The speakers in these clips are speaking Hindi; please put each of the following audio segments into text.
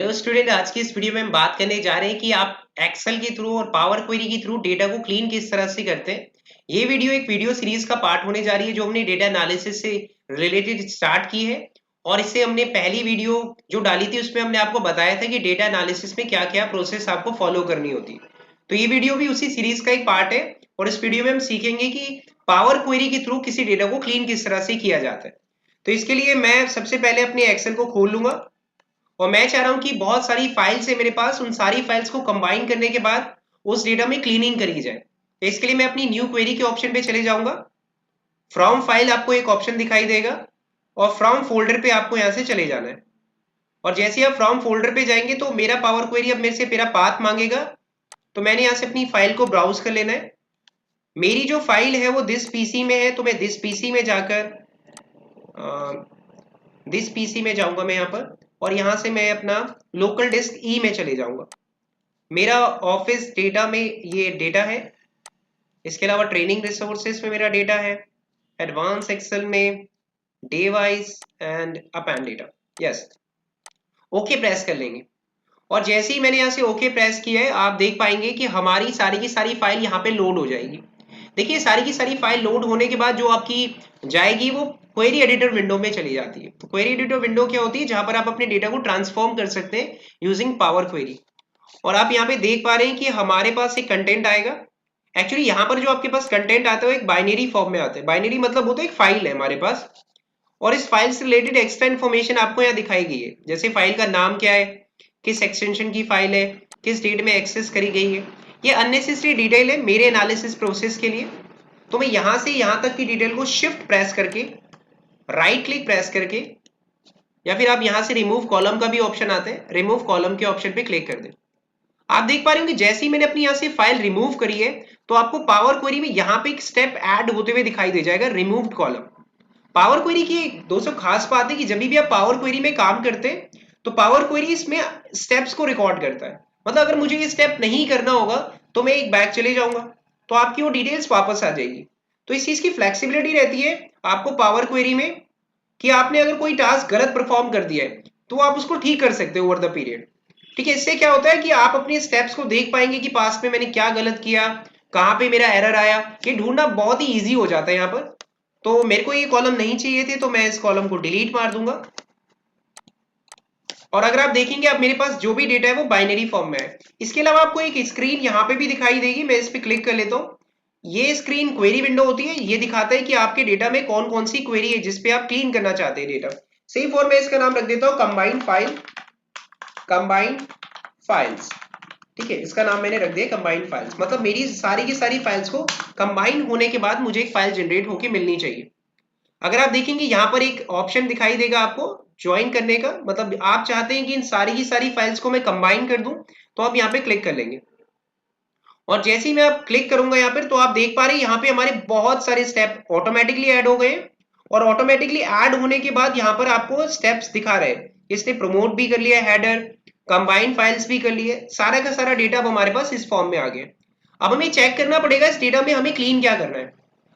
हेलो स्टूडेंट, आज की इस वीडियो में हम बात करने जा रहे हैं कि आप एक्सेल के थ्रू और पावर क्वेरी के थ्रू डेटा को क्लीन किस तरह से करते हैं। ये वीडियो एक वीडियो सीरीज का पार्ट होने जा रही है जो हमने डेटा एनालिसिस से रिलेटेड स्टार्ट की है। और इससे हमने पहली वीडियो जो डाली थी उसमें हमने आपको बताया था कि डेटा एनालिसिस में क्या क्या प्रोसेस आपको फॉलो करनी होती है। तो ये वीडियो भी उसी सीरीज का एक पार्ट है और इस वीडियो में हम सीखेंगे कि पावर क्वेरी के थ्रू किसी डेटा को क्लीन किस तरह से किया जाता है। तो इसके लिए मैं सबसे पहले अपने एक्सेल को खोल लूंगा और मैं चाह रहा हूं कि बहुत सारी फाइल्स है मेरे पास, उन सारी फाइल्स को कंबाइन करने के बाद उस डेटा में क्लीनिंग करी जाए। तो इसके लिए मैं अपनी न्यू क्वेरी के ऑप्शन पे चले जाऊंगा। फ्रॉम फाइल आपको एक ऑप्शन दिखाई देगा और फ्रॉम फोल्डर पे आपको यहाँ से चले जाना है। और जैसे आप फ्रॉम फोल्डर पे जाएंगे तो मेरा पावर क्वेरी अब मेरे से मेरा पाथ मांगेगा। तो मैंने यहाँ से अपनी फाइल को ब्राउज कर लेना है। मेरी जो फाइल है वो दिस पीसी में है, तो मैं दिस पीसी में जाकर दिस पीसी में जाऊंगा मैं यहाँ पर, और यहाँ से मैं अपना लोकल डिस्क ई में चले जाऊंगा। मेरा ऑफिस डेटा में ये डेटा है। इसके अलावा ट्रेनिंग रिसोर्सेज में मेरा डेटा है, एडवांस एक्सेल में day wise and up and data. Yes, okay press कर लेंगे। और जैसे ही मैंने यहाँ से ओके प्रेस किया है आप देख पाएंगे कि हमारी सारी की सारी फाइल यहाँ पे लोड हो जाएगी। देखिए, सारी की सारी फाइल लोड होने के बाद जो आपकी जाएगी वो क्वेरी एडिटर विंडो में चली जाती है। तो क्वेरी एडिटर विंडो क्या होती है, जहां पर आप अपने डेटा को ट्रांसफॉर्म कर सकते हैं यूजिंग पावर क्वेरी। और आप यहाँ पे देख पा रहे हैं कि हमारे पास एक कंटेंट आएगा। एक्चुअली यहाँ पर जो आपके पास कंटेंट आता है वो एक बाइनरी फॉर्म में आता है। बाइनरी मतलब वो तो एक फाइल है हमारे पास, और इस फाइल से रिलेटेड एक्स्ट्रा इन्फॉर्मेशन आपको यहाँ दिखाई गई है। जैसे फाइल का नाम क्या है, किस एक्सटेंशन की फाइल है, किस डेट में एक्सेस करी गई है। ये अननेसेसरी डिटेल है मेरे एनालिसिस प्रोसेस के लिए। तो मैं यहाँ से यहाँ तक की डिटेल को शिफ्ट प्रेस करके, राइट क्लिक प्रेस करके, या फिर आप यहाँ से रिमूव कॉलम का भी ऑप्शन आता है, रिमूव कॉलम के ऑप्शन पे क्लिक कर दें। आप देख पा रहे हो कि जैसे ही मैंने अपनी यहाँ से फाइल रिमूव करी है तो आपको पावर क्वेरी में यहाँ पे एक स्टेप ऐड होते हुए दिखाई दे जाएगा, रिमूव्ड कॉलम। पावर क्वेरी की दोस्तों खास बात है कि जब भी आप पावर क्वेरी में काम करते हैं तो पावर क्वेरी इसमें स्टेप्स को रिकॉर्ड करता है। मतलब अगर मुझे ये स्टेप नहीं करना होगा तो मैं एक बैक चले जाऊंगा तो आपकी वो डिटेल्स वापस आ जाएगी। तो इस चीज की फ्लेक्सिबिलिटी रहती है आपको पावर क्वेरी में कि आपने अगर कोई टास्क गलत परफॉर्म कर दिया है तो आप उसको ठीक कर सकते हो ओवर द पीरियड। ठीक है, इससे क्या होता है कि आप अपने स्टेप्स को देख पाएंगे कि पास्ट में मैंने क्या गलत किया, कहाँ पे मेरा एरर आया। ये ढूंढना बहुत ही इजी हो जाता है यहाँ पर। तो मेरे को ये कॉलम नहीं चाहिए थे तो मैं इस कॉलम को डिलीट मार दूंगा। और अगर आप देखेंगे अब मेरे पास जो भी डेटा है वो बाइनरी फॉर्म में है। इसके अलावा आपको एक स्क्रीन यहाँ पे भी दिखाई देगी, मैं इस पे क्लिक कर लेता हूँ। ये स्क्रीन क्वेरी विंडो होती है, ये दिखाता है कि आपके डेटा में कौन कौन सी क्वेरी है जिसपे आप क्लीन करना चाहते हैं डेटा। सेम फॉर मैं इसका नाम रख देता हूँ कंबाइंड फाइल, कंबाइंड फाइल्स। ठीक है, इसका नाम मैंने रख दिया कंबाइंड फाइल्स। मतलब मेरी सारी की सारी फाइल्स को कंबाइन होने के बाद मुझे एक फाइल जनरेट होकर मिलनी चाहिए। अगर आप देखेंगे यहाँ पर एक ऑप्शन दिखाई देगा आपको ज्वाइन करने का, मतलब आप चाहते हैं कि इन सारी की सारी फाइल्स को मैं कंबाइन कर दूं, तो आप यहाँ पे क्लिक कर लेंगे। और जैसे ही मैं आप क्लिक करूंगा यहाँ पर तो आप देख पा रहे हैं यहाँ पे हमारे बहुत सारे स्टेप ऑटोमेटिकली ऐड हो गए। और ऑटोमेटिकली ऐड होने के बाद यहाँ पर आपको स्टेप्स दिखा रहे हैं। इसने प्रमोट भी कर लिया, हेडर कंबाइन फाइल्स भी कर लिए, सारा का सारा डेटा अब हमारे पास इस फॉर्म में आ गया। अब हमें चेक करना पड़ेगा इस डेटा में हमें क्लीन क्या करना है।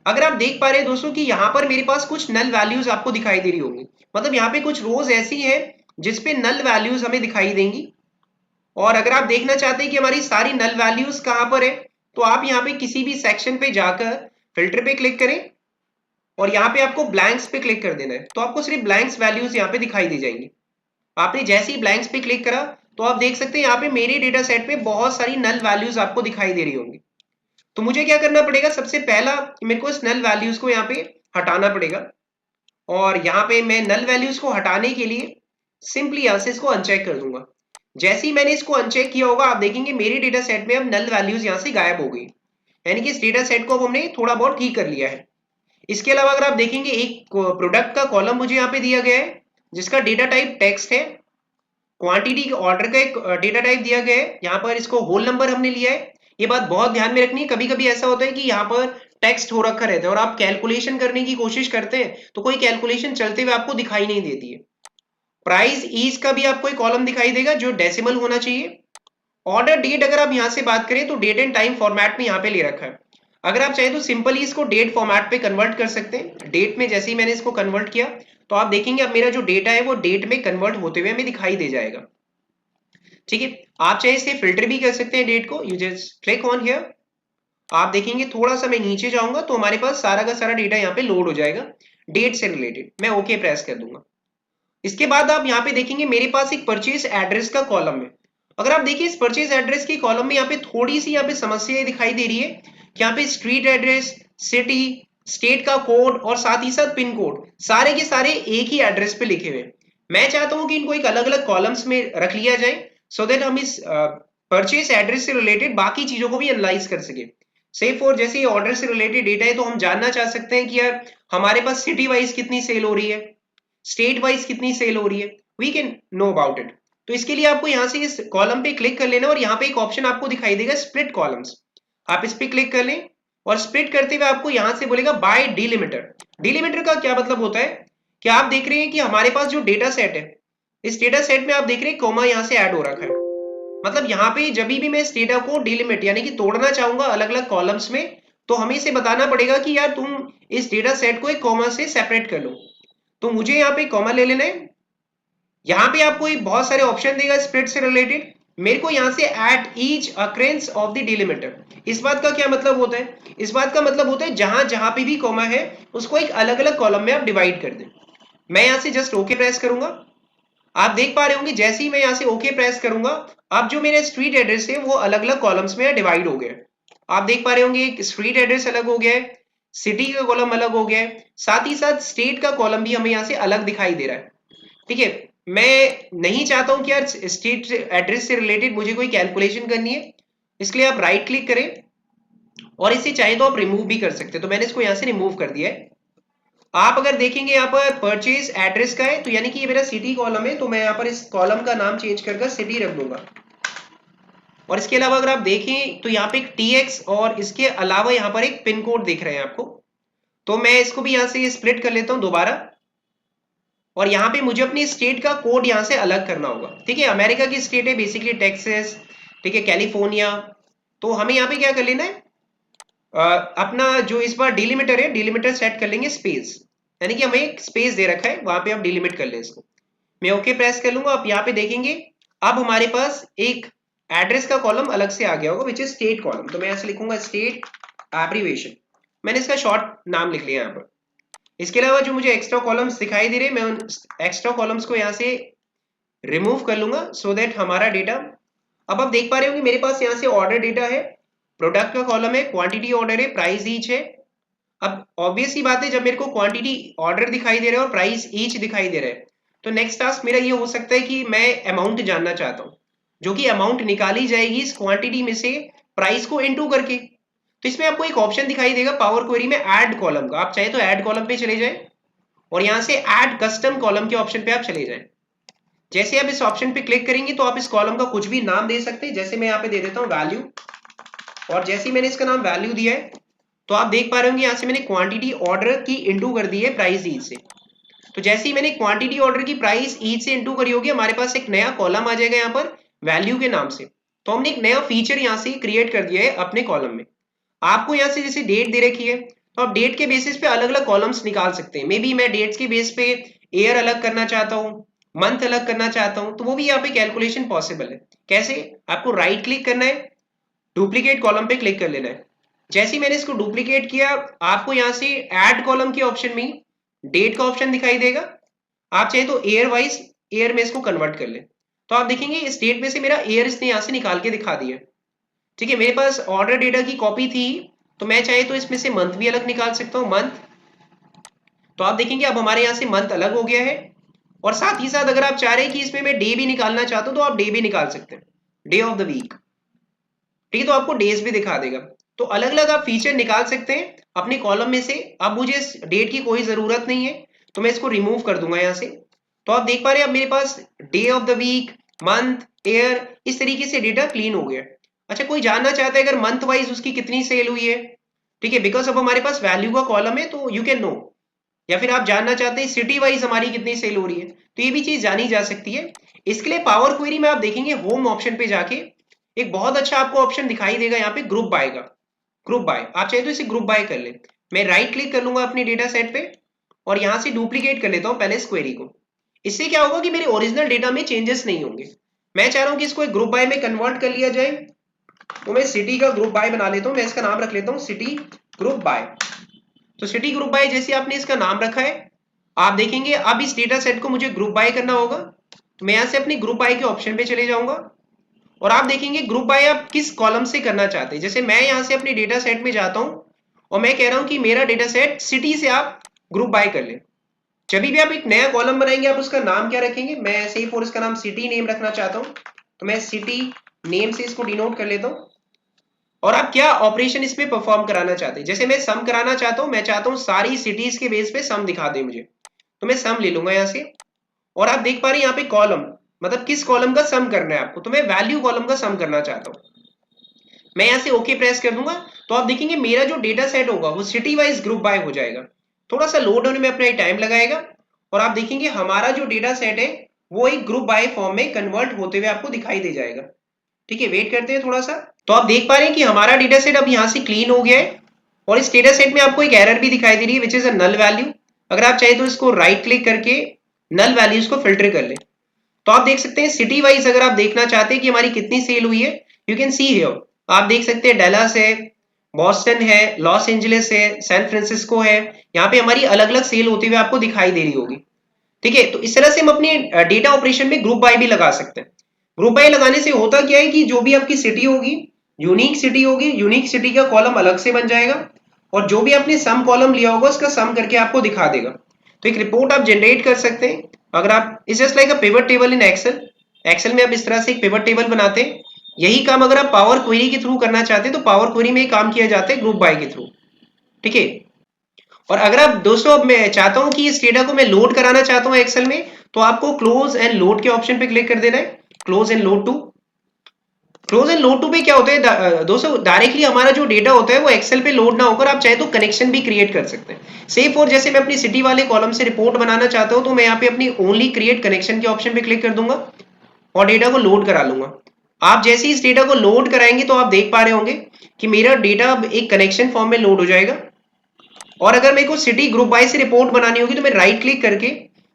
अगर आप देख पा रहे हैं दोस्तों कि यहाँ पर मेरे पास कुछ नल वैल्यूज आपको दिखाई दे रही होंगी। मतलब यहाँ पे कुछ रोज ऐसी हैं जिसपे नल वैल्यूज हमें दिखाई देंगी। और अगर आप देखना चाहते हैं कि हमारी सारी नल वैल्यूज कहाँ पर है तो आप यहाँ पे किसी भी सेक्शन पे जाकर फिल्टर पे क्लिक करें और यहाँ पे आपको ब्लैंक्स पे क्लिक कर देना है। तो आपको सिर्फ ब्लैंक्स वैल्यूज यहाँ पे दिखाई दी जाएंगी। आपने जैसे ही ब्लैंक्स पे क्लिक करा तो आप देख सकते हैं यहाँ पे मेरे डेटा सेट पे बहुत सारी नल वैल्यूज आपको दिखाई दे रही होंगी। तो मुझे क्या करना पड़ेगा, सबसे पहला मेरे को इस नल वैल्यूज को यहाँ पे हटाना पड़ेगा। और यहाँ पे मैं नल वैल्यूज को हटाने के लिए सिंपली यहाँ से इसको अनचेक कर दूंगा। जैसे ही मैंने इसको अनचेक किया होगा आप देखेंगे मेरे डेटा सेट में अब नल वैल्यूज यहाँ से गायब हो गई। यानी कि इस डेटा सेट को अब हमने थोड़ा बहुत ठीक कर लिया है। इसके अलावा अगर आप देखेंगे एक प्रोडक्ट का कॉलम मुझे यहाँ पे दिया गया है जिसका डेटा टाइप टेक्स्ट है। क्वांटिटी ऑर्डर का एक डेटा टाइप दिया गया है, यहाँ पर इसको होल नंबर हमने लिया है। ये बात बहुत ध्यान में रखनी है, कभी कभी ऐसा होता है कि यहाँ पर टेक्स्ट हो रखा रहता है और आप कैलकुलेशन करने की कोशिश करते हैं तो कोई कैलकुलेशन चलते हुए आपको दिखाई नहीं देती है। प्राइस ईज का भी आपको एक कॉलम दिखाई देगा जो डेसिमल होना चाहिए। ऑर्डर डेट अगर आप यहाँ से बात करें तो डेट एंड टाइम फॉर्मेट में यहाँ पे ले रखा है। अगर आप चाहें तो सिंपली इसको डेट फॉर्मेट पे कन्वर्ट कर सकते हैं। डेट में जैसे ही मैंने इसको कन्वर्ट किया तो आप देखेंगे अब मेरा जो डेटा है वो डेट में कन्वर्ट होते हुए हमें दिखाई दे जाएगा। ठीक है, आप चाहे इसे फिल्टर भी कर सकते हैं डेट को। You just click on here, आप देखेंगे थोड़ा सा मैं नीचे जाऊंगा तो हमारे पास सारा का सारा डेटा यहाँ पे लोड हो जाएगा डेट से रिलेटेड। मैं ओके प्रेस कर दूंगा। इसके बाद आप यहाँ पे देखेंगे मेरे पास एक परचेज एड्रेस का कॉलम है। अगर आप देखिए इस परचेज एड्रेस की कॉलम में यहाँ पे थोड़ी सी यहाँ पे समस्या दिखाई दे रही है कि यहाँ पे स्ट्रीट एड्रेस, सिटी, स्टेट का कोड और साथ ही साथ पिन कोड सारे के सारे एक ही एड्रेस पे लिखे हुए। मैं चाहता हूं कि इनको एक अलग अलग कॉलम्स में रख लिया जाए सो दैट हम इस परचेज एड्रेस से रिलेटेड बाकी चीजों को भी एनालाइज कर सके। से फॉर जैसे ये ऑर्डर से रिलेटेड डेटा है तो हम जानना चाह सकते हैं कि यार हमारे पास सिटी वाइज कितनी सेल हो रही है, स्टेट वाइज कितनी सेल हो रही है, we can know about it. तो इसके लिए आपको यहाँ से इस कॉलम पे क्लिक कर लेना और यहाँ पे एक ऑप्शन आपको दिखाई देगा स्प्लिट कॉलम्स, आप इस पे क्लिक कर लें और स्प्लिट करते हुए आपको यहाँ से बोलेगा बाय डिलिमिटर। डिलिमिटर का क्या मतलब होता है कि आप देख रहे हैं कि हमारे पास जो डेटा सेट है इस डेटा सेट में आप देख रहे हैं कोमा यहाँ से ऐड हो रखा है। मतलब यहाँ पे जब भी मैं इस डेटा को डिलिमिट यानी कि तोड़ना चाहूंगा अलग अलग कॉलम्स में तो हमें इसे बताना पड़ेगा कि यार तुम इस डेटा सेट को एक कॉमा से सेपरेट कर लो। तो मुझे यहाँ पे कॉमा ले लेना है। यहाँ पे आपको एक बहुत सारे ऑप्शन देगा स्प्लिट से रिलेटेड। मेरे को यहाँ से at each occurrence of the delimiter. इस बात का क्या मतलब होता है, इस बात का मतलब होता है जहां जहां पे भी कॉमा है उसको एक अलग अलग कॉलम में आप डिवाइड कर दें। मैं यहाँ से जस्ट ओके प्रेस करूंगा। आप देख पा रहे होंगे जैसे ही मैं यहाँ से ओके प्रेस करूंगा अब जो मेरा स्ट्रीट एड्रेस है वो अलग अलग कॉलम्स में डिवाइड हो गया। आप देख पा रहे होंगे एक स्ट्रीट एड्रेस अलग हो गया है, सिटी का कॉलम अलग हो गया है, साथ ही साथ स्टेट का कॉलम भी हमें यहाँ से अलग दिखाई दे रहा है। ठीक है, मैं नहीं चाहता हूं कि यार स्ट्रीट एड्रेस से रिलेटेड मुझे कोई कैलकुलेशन करनी है, इसलिए आप राइट क्लिक करें और इसे चाहे तो आप रिमूव भी कर सकते हैं। तो मैंने इसको यहाँ से रिमूव कर दिया है। आप अगर देखेंगे यहाँ पर परचेज एड्रेस का है तो यानी कि ये मेरा सिटी कॉलम है तो मैं यहाँ पर इस कॉलम का नाम चेंज कर सिटी रख दूंगा। और इसके अलावा अगर आप देखें तो यहाँ पे एक TX और इसके अलावा यहाँ पर एक पिन कोड दिख रहे हैं आपको। तो मैं इसको भी यहाँ से स्प्लिट कर लेता हूँ दोबारा और यहाँ पे मुझे अपनी स्टेट का कोड यहाँ से अलग करना होगा। ठीक है, अमेरिका की स्टेट है बेसिकली टेक्सास, ठीक है, कैलिफोर्निया। तो हमें यहाँ पे क्या कर लेना है अपना जो इस बार डिलिमिटर है डिलिमिटर सेट कर लेंगे स्पेस, यानी कि हमें एक स्पेस दे रखा है वहां पे आप डिलिमिट कर लें इसको। मैं ओके प्रेस कर लूंगा। आप यहाँ पे देखेंगे अब हमारे पास एक एड्रेस का कॉलम अलग से आ गया होगा विच इज स्टेट कॉलम। तो मैं ऐसे लिखूंगा स्टेट एब्रीवेशन, मैंने इसका शॉर्ट नाम लिख लिया यहाँ पर। इसके अलावा जो मुझे एक्स्ट्रा कॉलम्स दिखाई दे रहे हैं मैं उन एक्स्ट्रा कॉलम्स को यहाँ से रिमूव कर लूंगा सो दैट हमारा डेटा अब आप देख पा रहे होंगे मेरे पास यहाँ से ऑर्डर डेटा है, प्रोडक्ट का कॉलम है, क्वांटिटी ऑर्डर है, प्राइस ईच है। अब ऑब्वियस ही बात है जब मेरे को क्वांटिटी ऑर्डर दिखाई दे रहा है और प्राइस ईच दिखाई दे रहा है तो नेक्स्ट टास्क मेरा ये हो सकता है कि मैं अमाउंट जानना चाहता हूँ जो कि अमाउंट निकाली जाएगी इस क्वांटिटी में से प्राइस को इनटू करके। तो इसमें आपको एक ऑप्शन दिखाई देगा पावर क्वेरी में ऐड कॉलम का, आप चाहे तो ऐड कॉलम पे चले जाएं और यहाँ से ऐड कस्टम कॉलम के ऑप्शन पे आप चले जाएं। जैसे आप इस ऑप्शन पे क्लिक करेंगे तो आप इस कॉलम का कुछ भी नाम दे सकते हैं, जैसे मैं यहाँ पे दे देता हूँ वैल्यू। और जैसे ही मैंने इसका नाम वैल्यू दिया है तो आप देख पा रहे होंगे यहाँ से मैंने क्वांटिटी ऑर्डर की इंटू कर दी है प्राइस ईच से। तो जैसे ही मैंने क्वांटिटी ऑर्डर की प्राइस ईच से इंटू करी होगी हमारे पास एक नया कॉलम आ जाएगा यहाँ पर वैल्यू के नाम से। तो हमने एक नया फीचर यहाँ से क्रिएट कर दिया है अपने कॉलम में। आपको यहाँ से जैसे डेट दे रखी है तो आप डेट के बेसिस पे अलग अलग कॉलम्स निकाल सकते हैं। मे बी मैं डेट्स के बेस पे ईयर अलग करना चाहता हूँ, मंथ अलग करना चाहता हूँ, तो वो भी यहाँ पे कैलकुलेशन पॉसिबल है। कैसे, आपको राइट क्लिक करना है, डुप्लीकेट कॉलम पे क्लिक कर लेना है। जैसे ही मैंने इसको डुप्लीकेट किया आपको यहाँ से ऐड कॉलम के ऑप्शन में डेट का ऑप्शन दिखाई देगा। आप चाहे तो ईयर वाइज ईयर में इसको कन्वर्ट कर ले तो आप देखेंगे इस डेट में से मेरा ईयर इसने यहाँ से निकाल के दिखा दिया। ठीक है, मेरे पास ऑर्डर डेटा की कॉपी थी तो मैं चाहे तो इसमें से मंथ भी अलग निकाल सकता हूँ, मंथ। तो आप देखेंगे अब हमारे यहाँ से मंथ अलग हो गया है और साथ ही साथ अगर आप चाह रहे हैं कि इसमें मैं डे भी निकालना चाहता हूँ तो आप डे भी निकाल सकते हैं, डे ऑफ द वीक। ठीक है, तो आपको डेज भी दिखा देगा। तो अलग अलग आप फीचर निकाल सकते हैं अपने कॉलम में से। अब मुझे इस डेट की कोई जरूरत नहीं है तो मैं इसको रिमूव कर दूंगा यहाँ से। तो आप देख पा रहे हैं अब मेरे पास day of the week, month, year, इस तरीके से डेटा क्लीन हो गया। अच्छा, कोई जानना चाहता है अगर मंथ वाइज उसकी कितनी सेल हुई है, ठीक है, बिकॉज अब हमारे पास वैल्यू का कॉलम है तो यू कैन नो। या फिर आप जानना चाहते हैं सिटी वाइज हमारी कितनी सेल हो रही है तो ये भी चीज जानी जा सकती है। इसके लिए पावर क्वेरी में आप देखेंगे होम ऑप्शन पे जाके एक बहुत अच्छा आपको ऑप्शन दिखाई देगा यहाँ पे ग्रुप बाय का। ग्रुप बाय, आप चाहे तो इसे ग्रुप बाय कर ले। मैं राइट क्लिक कर लूंगा अपने डेटा सेट पे और यहाँ से डुप्लीकेट कर लेता हूँ पहले इस क्वेरी को। इससे क्या होगा कि मेरे ओरिजिनल डेटा में चेंजेस नहीं होंगे। मैं चाह रहा हूं कि इसको एक ग्रुप बाय में कन्वर्ट कर लिया जाए, तो मैं सिटी का ग्रुप बाय बना लेता हूं। मैं इसका नाम रख लेता हूं सिटी ग्रुप बाय। तो सिटी ग्रुप बाय जैसे आपने इसका नाम रखा है, आप देखेंगे अब इस डेटा सेट को मुझे ग्रुप बाय करना होगा। तो मैं यहां से अपनी ग्रुप बाय के ऑप्शन पे चले जाऊंगा और आप देखेंगे ग्रुप बाय आप किस कॉलम से करना चाहते हैं। जैसे मैं यहां से अपने डेटा सेट में जाता हूं और मैं कह रहा हूं कि मेरा डेटा सेट सिटी से आप ग्रुप बाय कर ले। जब भी आप एक नया कॉलम बनाएंगे आप उसका नाम क्या रखेंगे, मैं ऐसे ही फॉर इसका नाम सिटी नेम रखना चाहता हूं, तो मैं सिटी नेम से इसको डिनोट कर लेता हूं। और आप क्या ऑपरेशन इसमें परफॉर्म कराना चाहते हैं, जैसे मैं सम कराना चाहता हूं, मैं चाहता हूं सारी सिटीज के बेस पे सम दिखा दे मुझे, तो मैं सम ले लूंगा यहां से। और आप देख पा रहे हैं यहाँ पे कॉलम, मतलब किस कॉलम का सम करना है आपको, तो मैं वैल्यू कॉलम का सम करना चाहता हूँ। मैं यहाँ से ओके प्रेस कर दूंगा, तो आप देखेंगे मेरा जो डेटा सेट होगा वो सिटी वाइज ग्रुप बाय हो जाएगा। थोड़ा सा लोड होने में अपना टाइम लगाएगा और आप देखेंगे हमारा जो डेटा सेट है वो एक ग्रुप बाय फॉर्म में कन्वर्ट होते हुए आपको दिखाई दे जाएगा। ठीक है, वेट करते हैं थोड़ा सा। तो आप देख पा रहे हैं कि हमारा डेटा सेट अब यहाँ से क्लीन हो गया है और इस डेटा सेट में आपको एक एरर भी दिखाई दे रही है which is a null value. अगर आप चाहे तो इसको राइट क्लिक करके नल वैल्यूज को फिल्टर कर ले। तो आप देख सकते हैं सिटी वाइज अगर आप देखना चाहते हैं कि हमारी कितनी सेल हुई है, यू कैन सी हियर। आप देख सकते हैं डैलस है, बॉस्टन है, लॉस एंजलिस है, सैन फ्रांसिस्को है, यहाँ पे हमारी अलग अलग सेल होती हुई आपको दिखाई दे रही होगी। ठीक है, तो इस तरह से हम अपने डेटा ऑपरेशन में ग्रुप बाय भी लगा सकते हैं। ग्रुप बाय लगाने से होता क्या है कि जो भी आपकी सिटी होगी, यूनिक सिटी होगी, यूनिक सिटी का कॉलम अलग से बन जाएगा और जो भी आपने सम कॉलम लिया होगा उसका सम करके आपको दिखा देगा। तो एक रिपोर्ट आप जनरेट कर सकते हैं। अगर आप इस just like a pivot table in excel, excel में आप इस तरह से एक पिवट टेबल बनाते हैं, यही काम अगर आप पावर क्वेरी के थ्रू करना चाहते हैं तो पावर क्वेरी में काम किया जाता है ग्रुप बाय के थ्रू। ठीक है, और अगर आप दोस्तों अब मैं चाहता हूं कि इस डेटा को मैं लोड कराना चाहता हूं एक्सेल में, तो आपको क्लोज एंड लोड के ऑप्शन पे क्लिक कर देना है। Close and load to, close and load to पे क्या होता है दोस्तों, डायरेक्टली हमारा जो डेटा होता है वो एक्सेल पे लोड ना होकर आप चाहे तो कनेक्शन भी क्रिएट कर सकते हैं। सेफ और जैसे मैं अपनी सिटी वाले कॉलम से रिपोर्ट बनाना चाहता हूं तो मैं यहाँ पे अपनी ओनली क्रिएट कनेक्शन के ऑप्शन पे क्लिक कर दूंगा और डेटा को लोड करा लूंगा। आप जैसे ही इस डेटा को लोड कराएंगे तो आप देख पा रहे होंगे कि मेरा डेटा अब एक कनेक्शन फॉर्म में लोड हो जाएगा। और अगर मेरे को सिटी ग्रुप बाय से रिपोर्ट बनानी होगी तो मैं राइट क्लिक करके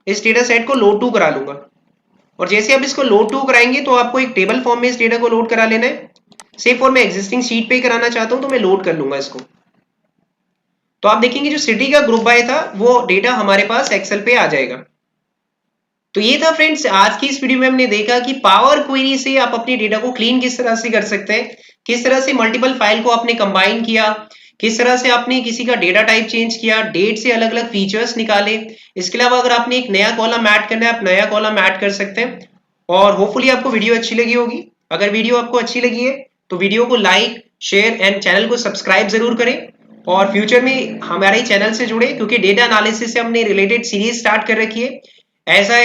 इस डेटा सेट को लोड टू करा लूंगा। और जैसे आप इसको लोड टू कराएंगे तो आपको एक टेबल फॉर्म में इस डेटा को लोड करा लेना है। सेफ और मैं एग्जिस्टिंग शीट पे कराना चाहता हूं तो मैं लोड कर लूंगा इसको। तो आप देखेंगे जो सिटी का ग्रुप बाय था वो डेटा हमारे पास एक्सेल पे आ जाएगा। तो ये था फ्रेंड्स आज की इस वीडियो में हमने देखा कि पावर क्वेरी से आप अपने डेटा को क्लीन किस तरह से कर सकते हैं, किस तरह से मल्टीपल फाइल को आपने कंबाइन किया, किस तरह से आपने किसी का डेटा टाइप चेंज किया, डेट से अलग अलग फीचर्स निकाले। इसके अलावा अगर आपने एक नया कॉलम ऐड करना है आप नया कॉलम ऐड कर सकते हैं। और होपफुली आपको वीडियो अच्छी लगी होगी। अगर वीडियो आपको अच्छी लगी है तो वीडियो को लाइक शेयर एंड चैनल को सब्सक्राइब जरूर करें और फ्यूचर में हमारे चैनल से जुड़े, क्योंकि डेटा एनालिसिस से हमने रिलेटेड सीरीज स्टार्ट कर रखी है। ऐसा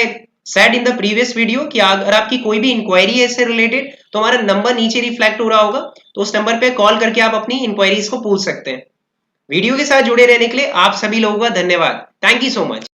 said in the previous video कि अगर आपकी कोई भी इंक्वायरी है इससे रिलेटेड तो हमारा नंबर नीचे रिफ्लेक्ट हो रहा होगा, तो उस नंबर पे कॉल करके आप अपनी इंक्वायरीज को पूछ सकते हैं। वीडियो के साथ जुड़े रहने के लिए आप सभी लोगों का धन्यवाद। Thank you so much.